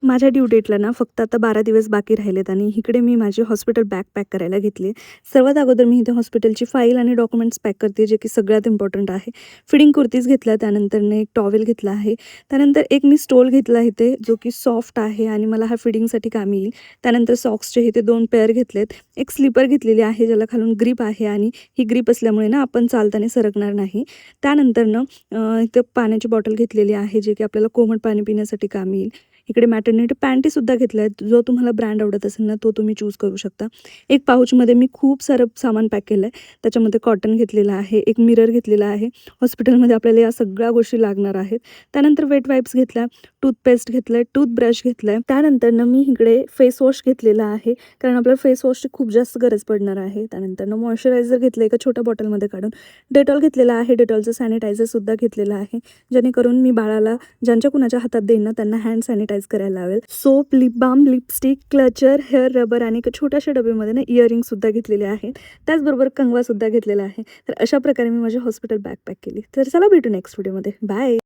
माझ्या ड्यू डेटला ना फक्त आता 12 दिवस बाकी राहिलेत आणि इकडे मी माझी हॉस्पिटल बॅग पॅक करायला घेतली. सर्वात अगोदर मी इथे हॉस्पिटलची फाईल आणि डॉक्युमेंट्स पॅक करते, जे की सगळ्यात इम्पॉर्टंट आहे. फिडिंग कुर्तीज घेतल्या, त्यानंतरने एक टॉवेल घेतला आहे. त्यानंतर एक मी स्टोल घेतला इथे, जो की सॉफ्ट आहे आणि मला हा फिडिंगसाठी कामी येईल. त्यानंतर सॉक्सचे इथे 2 पेअर घेतलेत. एक स्लीपर घेतलेली आहे, ज्याला खालून ग्रिप आहे आणि ही ग्रिप असल्यामुळे ना आपण चालताना सरकणार नाही. त्यानंतरनं इथं पाण्याची बॉटल घेतलेली आहे, जे की आपल्याला कोमट पाणी पिण्यासाठी कामी येईल. इकडे मॅटर्निटी पॅन्टीसुद्धा घेतल्या आहेत. जो तुम्हाला ब्रँड आवडत असेल ना, तो तुम्ही चूज करू शकता. एक पाऊचमध्ये मी खूप सारं सामान पॅक केलं आहे. त्याच्यामध्ये कॉटन घेतलेलं आहे, एक मिरर घेतलेला आहे. हॉस्पिटलमध्ये आपल्याला या सगळ्या गोष्टी लागणार आहेत. त्यानंतर वेट वाईप्स घेतल्या, टूथपेस्ट घेतलं आहे, टूथब्रश घेतलं आहे. त्यानंतरनं मी इकडे फेस वॉश घेतलेला आहे, कारण आपल्याला फेस वॉशची खूप जास्त गरज पडणार आहे. त्यानंतरनं मॉइश्चरायझर घेतलं एका छोट्या बॉटलमध्ये काढून. डेटॉल घेतलेला आहे, डेटॉलचं सॅनिटायझरसुद्धा घेतलेलं आहे, जेणेकरून मी बाळाला ज्यांच्या कुणाच्या हातात देईन ना, त्यांना हँड सॅनिटाईज करायला लावेल. Soap, lip balm, lipstick, clutcher, hair rubber आणि एका छोट्याशा डब्यामध्ये ना इयरिंगसुद्धा घेतलेले आहेत. त्याचबरोबर कंगवासुद्धा घेतलेला आहे. तर अशा प्रकारे मी माझी हॉस्पिटल बॅग पॅक केली. तर चला भेटू नेक्स्ट व्हिडिओमध्ये. बाय.